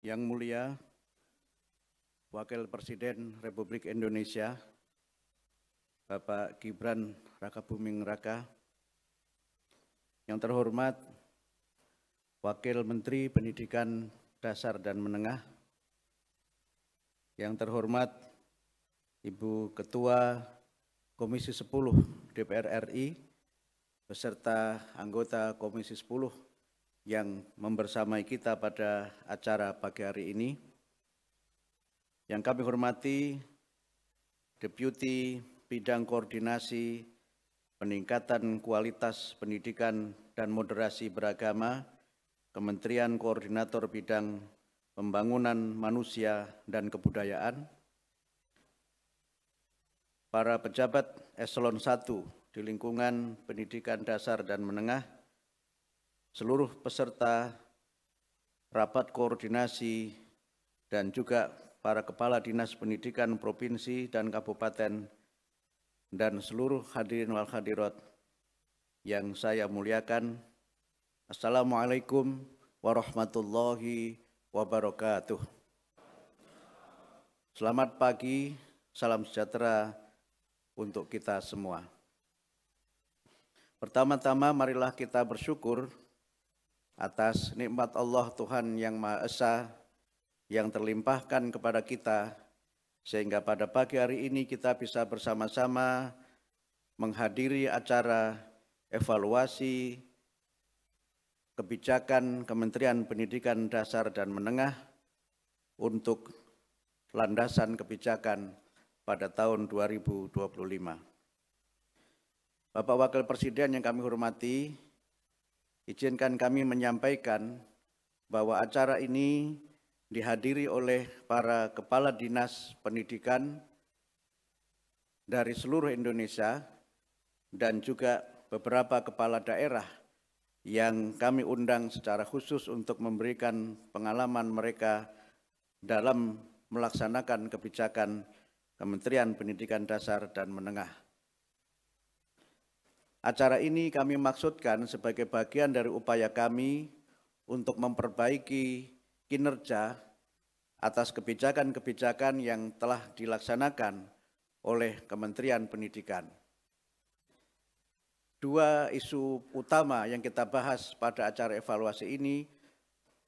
Yang mulia Wakil Presiden Republik Indonesia, Bapak Gibran Rakabuming Raka, yang terhormat Wakil Menteri Pendidikan Dasar dan Menengah, yang terhormat Ibu Ketua Komisi 10 DPR RI, beserta anggota Komisi 10 yang membersamai kita pada acara pagi hari ini. Yang kami hormati Deputi Bidang Koordinasi Peningkatan Kualitas Pendidikan dan Moderasi Beragama, Kementerian Koordinator Bidang Pembangunan Manusia dan Kebudayaan, para pejabat Eselon 1 di lingkungan pendidikan dasar dan menengah, seluruh peserta rapat koordinasi, dan juga para kepala dinas pendidikan provinsi dan kabupaten, dan seluruh hadirin wal hadirat yang saya muliakan. Assalamualaikum warahmatullahi wabarakatuh. Selamat pagi, salam sejahtera untuk kita semua. Pertama-tama marilah kita bersyukur atas nikmat Allah Tuhan yang Maha Esa yang terlimpahkan kepada kita, sehingga pada pagi hari ini kita bisa bersama-sama menghadiri acara evaluasi kebijakan Kementerian Pendidikan Dasar dan Menengah untuk landasan kebijakan pada tahun 2025. Bapak Wakil Presiden yang kami hormati, izinkan kami menyampaikan bahwa acara ini dihadiri oleh para kepala dinas pendidikan dari seluruh Indonesia dan juga beberapa kepala daerah yang kami undang secara khusus untuk memberikan pengalaman mereka dalam melaksanakan kebijakan Kementerian Pendidikan Dasar dan Menengah. Acara ini kami maksudkan sebagai bagian dari upaya kami untuk memperbaiki kinerja atas kebijakan-kebijakan yang telah dilaksanakan oleh Kementerian Pendidikan. Dua isu utama yang kita bahas pada acara evaluasi ini,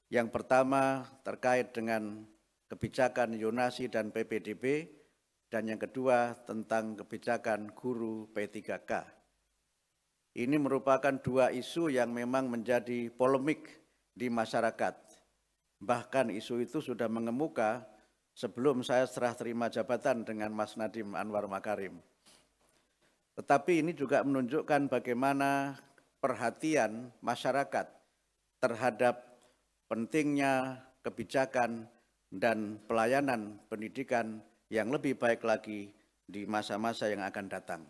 yang pertama terkait dengan kebijakan Yonasi dan PPDB, dan yang kedua tentang kebijakan guru P3K. Ini merupakan dua isu yang memang menjadi polemik di masyarakat. Bahkan isu itu sudah mengemuka sebelum saya serah terima jabatan dengan Mas Nadiem Anwar Makarim. Tetapi ini juga menunjukkan bagaimana perhatian masyarakat terhadap pentingnya kebijakan dan pelayanan pendidikan yang lebih baik lagi di masa-masa yang akan datang.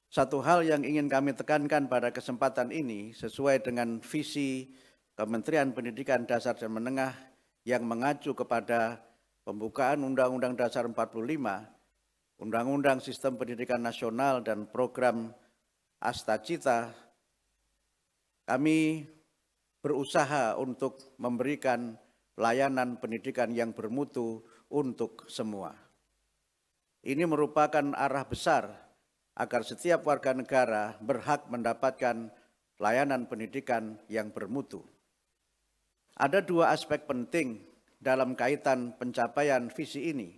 Satu hal yang ingin kami tekankan pada kesempatan ini sesuai dengan visi Kementerian Pendidikan Dasar dan Menengah yang mengacu kepada pembukaan Undang-Undang Dasar 45, Undang-Undang Sistem Pendidikan Nasional dan Program Astacita, kami berusaha untuk memberikan layanan pendidikan yang bermutu untuk semua. Ini merupakan arah besar agar setiap warga negara berhak mendapatkan layanan pendidikan yang bermutu. Ada dua aspek penting dalam kaitan pencapaian visi ini.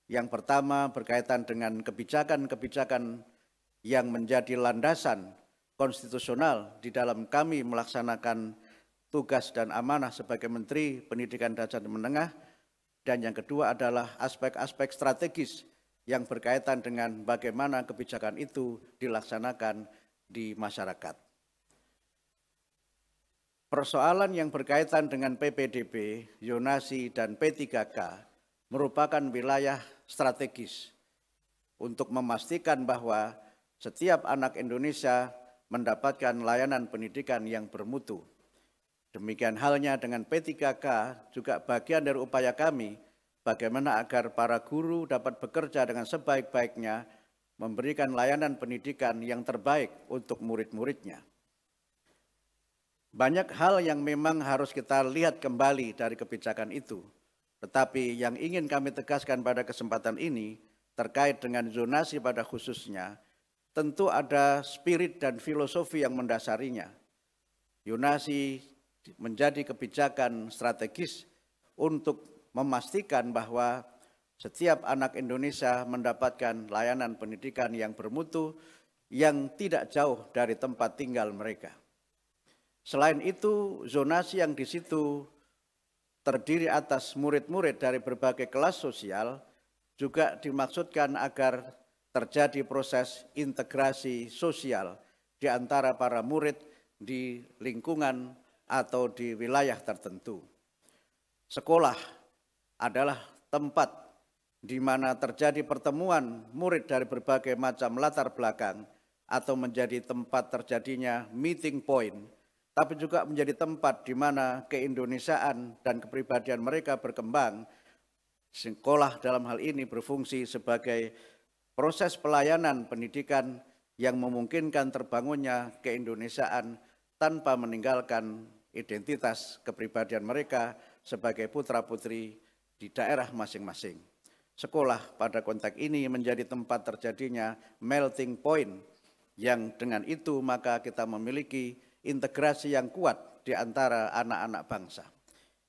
Yang pertama berkaitan dengan kebijakan-kebijakan yang menjadi landasan konstitusional di dalam kami melaksanakan tugas dan amanah sebagai Menteri Pendidikan Dasar dan Menengah. Dan yang kedua adalah aspek-aspek strategis yang berkaitan dengan bagaimana kebijakan itu dilaksanakan di masyarakat. Persoalan yang berkaitan dengan PPDB, Yonasi, dan P3K merupakan wilayah strategis untuk memastikan bahwa setiap anak Indonesia mendapatkan layanan pendidikan yang bermutu. Demikian halnya dengan P3K juga bagian dari upaya kami bagaimana agar para guru dapat bekerja dengan sebaik-baiknya, memberikan layanan pendidikan yang terbaik untuk murid-muridnya. Banyak hal yang memang harus kita lihat kembali dari kebijakan itu. Tetapi yang ingin kami tegaskan pada kesempatan ini terkait dengan zonasi pada khususnya, tentu ada spirit dan filosofi yang mendasarinya. Zonasi menjadi kebijakan strategis untuk memastikan bahwa setiap anak Indonesia mendapatkan layanan pendidikan yang bermutu yang tidak jauh dari tempat tinggal mereka. Selain itu, zonasi yang di situ terdiri atas murid-murid dari berbagai kelas sosial juga dimaksudkan agar terjadi proses integrasi sosial di antara para murid di lingkungan atau di wilayah tertentu. Sekolah adalah tempat di mana terjadi pertemuan murid dari berbagai macam latar belakang atau menjadi tempat terjadinya meeting point, tapi juga menjadi tempat di mana keindonesiaan dan kepribadian mereka berkembang. Sekolah dalam hal ini berfungsi sebagai proses pelayanan pendidikan yang memungkinkan terbangunnya keindonesiaan tanpa meninggalkan identitas kepribadian mereka sebagai putra-putri di daerah masing-masing. Sekolah pada konteks ini menjadi tempat terjadinya melting point, yang dengan itu maka kita memiliki integrasi yang kuat di antara anak-anak bangsa.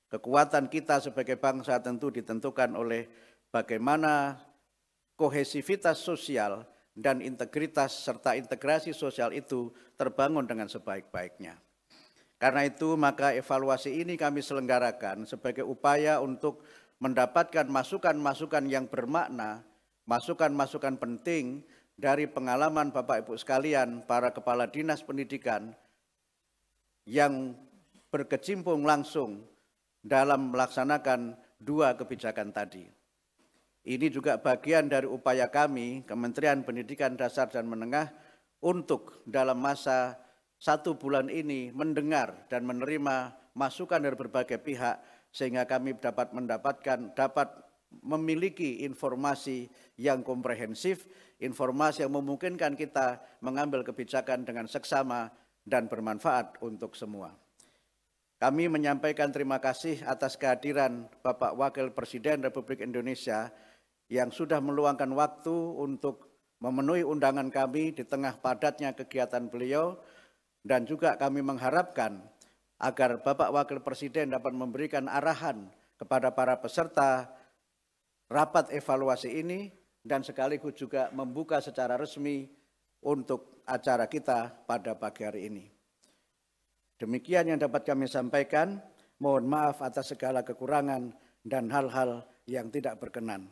Kekuatan kita sebagai bangsa tentu ditentukan oleh bagaimana kohesivitas sosial dan integritas serta integrasi sosial itu terbangun dengan sebaik-baiknya. Karena itu maka evaluasi ini kami selenggarakan sebagai upaya untuk mendapatkan masukan-masukan yang bermakna, masukan-masukan penting dari pengalaman Bapak Ibu sekalian, para kepala dinas pendidikan yang berkecimpung langsung dalam melaksanakan dua kebijakan tadi. Ini juga bagian dari upaya kami, Kementerian Pendidikan Dasar dan Menengah, untuk dalam masa 1 bulan ini mendengar dan menerima masukan dari berbagai pihak, sehingga kami dapat memiliki informasi yang komprehensif, informasi yang memungkinkan kita mengambil kebijakan dengan seksama dan bermanfaat untuk semua. Kami menyampaikan terima kasih atas kehadiran Bapak Wakil Presiden Republik Indonesia yang sudah meluangkan waktu untuk memenuhi undangan kami di tengah padatnya kegiatan beliau, dan juga kami mengharapkan agar Bapak Wakil Presiden dapat memberikan arahan kepada para peserta rapat evaluasi ini dan sekaligus juga membuka secara resmi untuk acara kita pada pagi hari ini. Demikian yang dapat kami sampaikan. Mohon maaf atas segala kekurangan dan hal-hal yang tidak berkenan.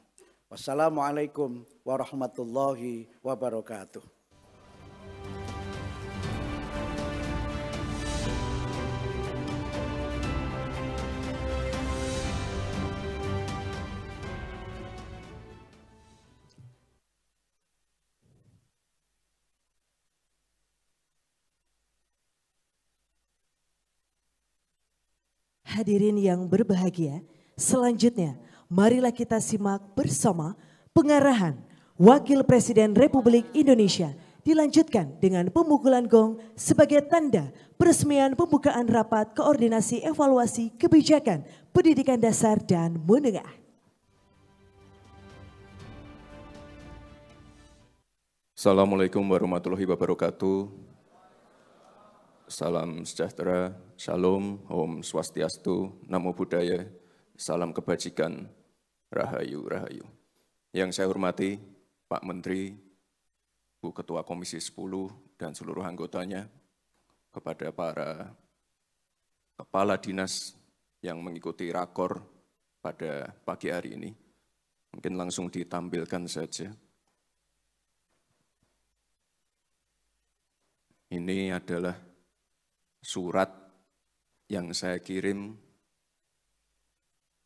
Wassalamualaikum warahmatullahi wabarakatuh. Hadirin yang berbahagia, selanjutnya marilah kita simak bersama pengarahan Wakil Presiden Republik Indonesia dilanjutkan dengan pemukulan gong sebagai tanda peresmian pembukaan rapat koordinasi evaluasi kebijakan pendidikan dasar dan menengah. Assalamualaikum warahmatullahi wabarakatuh. Salam sejahtera, shalom, om swastiastu, namo buddhaya, salam kebajikan, rahayu, rahayu. Yang saya hormati Pak Menteri, Bu Ketua Komisi 10 dan seluruh anggotanya, kepada para kepala dinas yang mengikuti rakor pada pagi hari ini. Mungkin langsung ditampilkan saja. Ini adalah surat yang saya kirim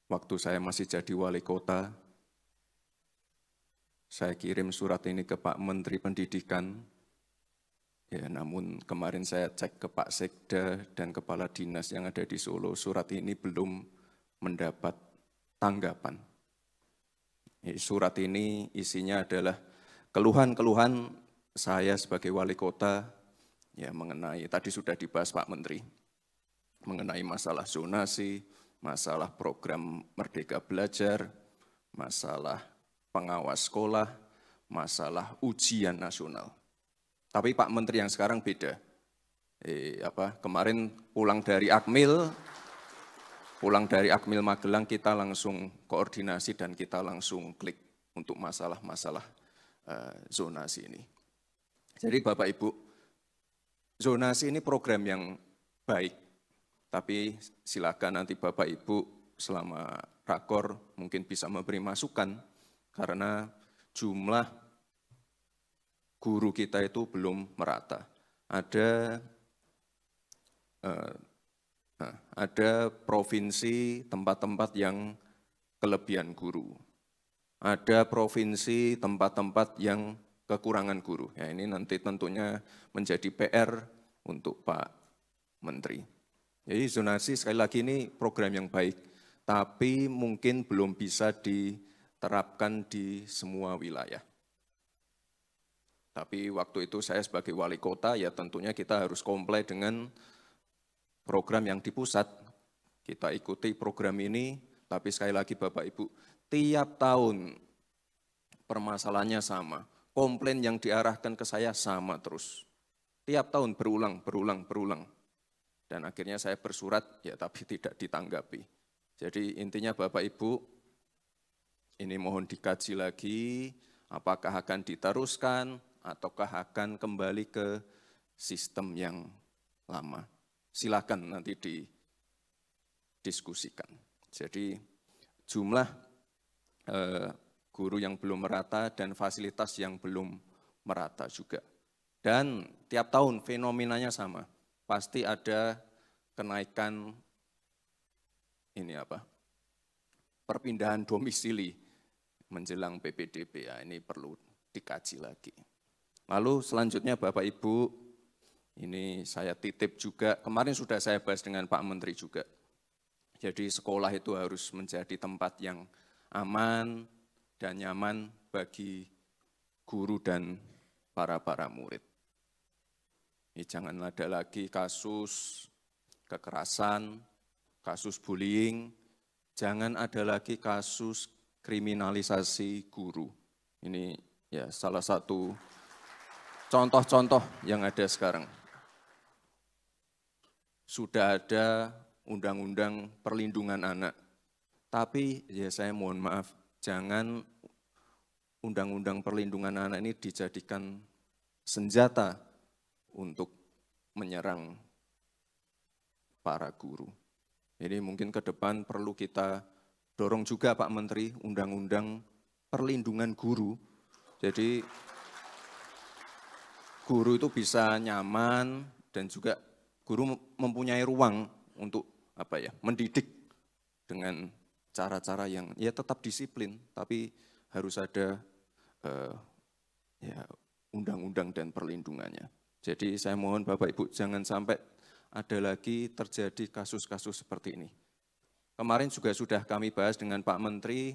waktu saya masih jadi wali kota. Saya kirim surat ini ke Pak Menteri Pendidikan. Ya, namun kemarin saya cek ke Pak Sekda dan kepala dinas yang ada di Solo, surat ini belum mendapat tanggapan. Surat ini isinya adalah keluhan-keluhan saya sebagai wali kota, ya mengenai, tadi sudah dibahas Pak Menteri, mengenai masalah zonasi, masalah program Merdeka Belajar, masalah pengawas sekolah, masalah ujian nasional. Tapi Pak Menteri yang sekarang beda. Kemarin pulang dari Akmil Magelang kita langsung koordinasi dan kita langsung klik untuk masalah-masalah zonasi ini. Jadi Bapak Ibu, zonasi ini program yang baik, tapi silakan nanti Bapak Ibu selama rakor mungkin bisa memberi masukan karena jumlah guru kita itu belum merata. Ada provinsi tempat-tempat yang kelebihan guru. Ada provinsi tempat-tempat yang kekurangan guru. Ya, ini nanti tentunya menjadi PR untuk Pak Menteri. Jadi zonasi sekali lagi ini program yang baik, tapi mungkin belum bisa diterapkan di semua wilayah. Tapi waktu itu saya sebagai wali kota ya tentunya kita harus comply dengan program yang di pusat. Kita ikuti program ini, tapi sekali lagi Bapak Ibu, tiap tahun permasalahannya sama. Komplain yang diarahkan ke saya sama terus. Tiap tahun berulang. Dan akhirnya saya bersurat, ya tapi tidak ditanggapi. Jadi intinya Bapak Ibu, ini mohon dikaji lagi, apakah akan diteruskan, ataukah akan kembali ke sistem yang lama. Silakan nanti didiskusikan. Jadi jumlah guru yang belum merata dan fasilitas yang belum merata juga. Dan tiap tahun fenomenanya sama, pasti ada kenaikan perpindahan domisili menjelang PPDB. Ya, ini perlu dikaji lagi. Lalu selanjutnya Bapak Ibu, ini saya titip juga, kemarin sudah saya bahas dengan Pak Menteri juga. Jadi sekolah itu harus menjadi tempat yang aman dan nyaman bagi guru dan para murid. Ini jangan ada lagi kasus kekerasan, kasus bullying, jangan ada lagi kasus kriminalisasi guru. Ini ya salah satu contoh-contoh yang ada sekarang. Sudah ada undang-undang perlindungan anak, tapi ya saya mohon maaf, jangan undang-undang perlindungan anak ini dijadikan senjata untuk menyerang para guru. Jadi mungkin ke depan perlu kita dorong juga Pak Menteri undang-undang perlindungan guru. Jadi guru itu bisa nyaman dan juga guru mempunyai ruang untuk mendidik dengan cara-cara yang ya tetap disiplin, tapi harus ada undang-undang dan perlindungannya. Jadi saya mohon Bapak Ibu jangan sampai ada lagi terjadi kasus-kasus seperti ini. Kemarin juga sudah kami bahas dengan Pak Menteri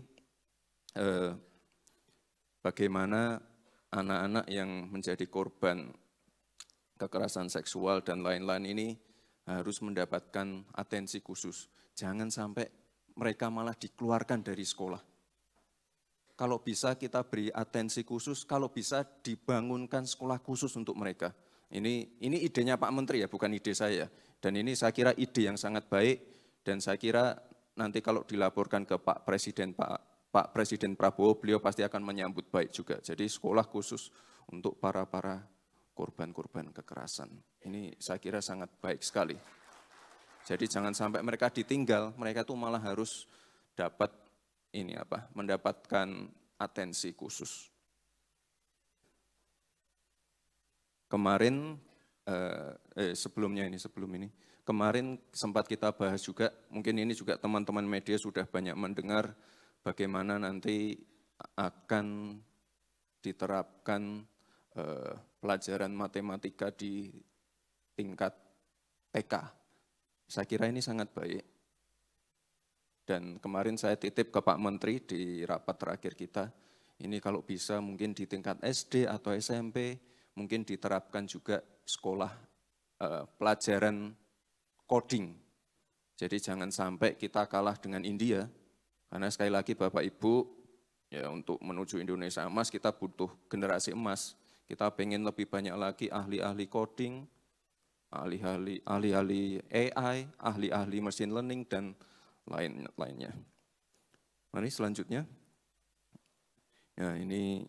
bagaimana anak-anak yang menjadi korban kekerasan seksual dan lain-lain ini harus mendapatkan atensi khusus. Jangan sampai mereka malah dikeluarkan dari sekolah. Kalau bisa kita beri atensi khusus, kalau bisa dibangunkan sekolah khusus untuk mereka. Ini idenya Pak Menteri ya, bukan ide saya. Dan ini saya kira ide yang sangat baik dan saya kira nanti kalau dilaporkan ke Pak Presiden Prabowo, beliau pasti akan menyambut baik juga. Jadi sekolah khusus untuk para korban-korban kekerasan. Ini saya kira sangat baik sekali. Jadi jangan sampai mereka ditinggal, mereka tuh malah harus dapat mendapatkan atensi khusus. Kemarin sebelum ini, kemarin sempat kita bahas juga, mungkin ini juga teman-teman media sudah banyak mendengar bagaimana nanti akan diterapkan pelajaran matematika di tingkat TK. Saya kira ini sangat baik. Dan kemarin saya titip ke Pak Menteri di rapat terakhir kita, ini kalau bisa mungkin di tingkat SD atau SMP, mungkin diterapkan juga sekolah pelajaran coding Jadi jangan sampai kita kalah dengan India, karena sekali lagi Bapak Ibu, ya untuk menuju Indonesia emas kita butuh generasi emas. Kita pengen lebih banyak lagi ahli-ahli coding, ahli-ahli AI, ahli-ahli machine learning, dan lainnya. Mari selanjutnya. Ya, ini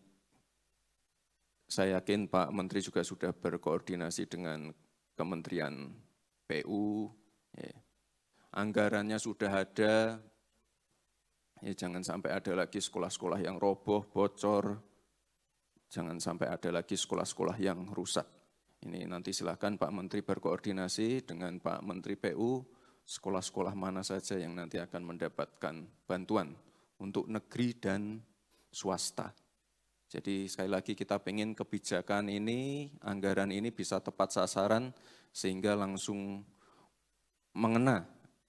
saya yakin Pak Menteri juga sudah berkoordinasi dengan Kementerian PU. Ya. Anggarannya sudah ada, ya jangan sampai ada lagi sekolah-sekolah yang roboh, bocor, jangan sampai ada lagi sekolah-sekolah yang rusak. Ini nanti silakan Pak Menteri berkoordinasi dengan Pak Menteri PU, sekolah-sekolah mana saja yang nanti akan mendapatkan bantuan untuk negeri dan swasta. Jadi sekali lagi kita pengen kebijakan ini, anggaran ini bisa tepat sasaran sehingga langsung mengena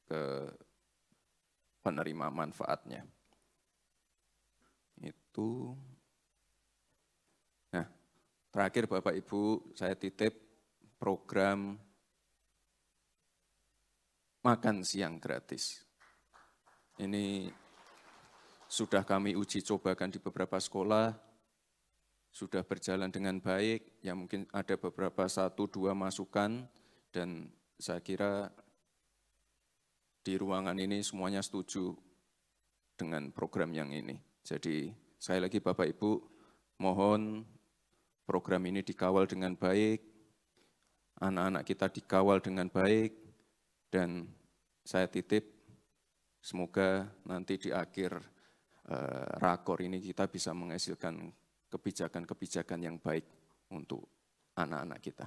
ke penerima manfaatnya. Itu. Nah, terakhir Bapak Ibu, saya titip program makan siang gratis. Ini sudah kami uji cobakan di beberapa sekolah, sudah berjalan dengan baik, ya mungkin ada beberapa 1-2 masukan, dan saya kira di ruangan ini semuanya setuju dengan program yang ini. Jadi sekali lagi Bapak Ibu, mohon program ini dikawal dengan baik, anak-anak kita dikawal dengan baik, dan saya titip semoga nanti di akhir rakor ini kita bisa menghasilkan kebijakan-kebijakan yang baik untuk anak-anak kita.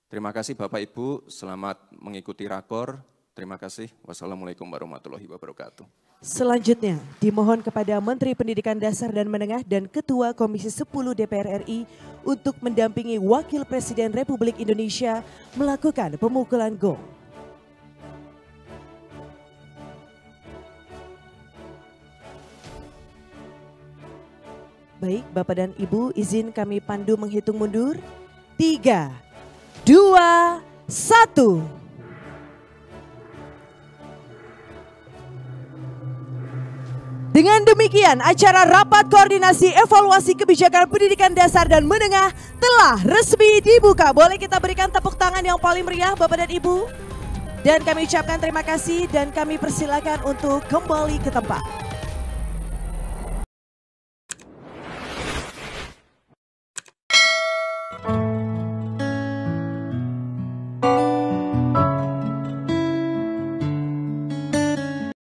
Terima kasih Bapak Ibu, selamat mengikuti rakor. Terima kasih. Wassalamualaikum warahmatullahi wabarakatuh. Selanjutnya, dimohon kepada Menteri Pendidikan Dasar dan Menengah dan Ketua Komisi 10 DPR RI untuk mendampingi Wakil Presiden Republik Indonesia melakukan pemukulan gong. Baik, Bapak dan Ibu, izin kami pandu menghitung mundur. 3, 2, 1. Dengan demikian, acara rapat koordinasi evaluasi kebijakan pendidikan dasar dan menengah telah resmi dibuka. Boleh kita berikan tepuk tangan yang paling meriah Bapak dan Ibu? Dan kami ucapkan terima kasih dan kami persilakan untuk kembali ke tempat.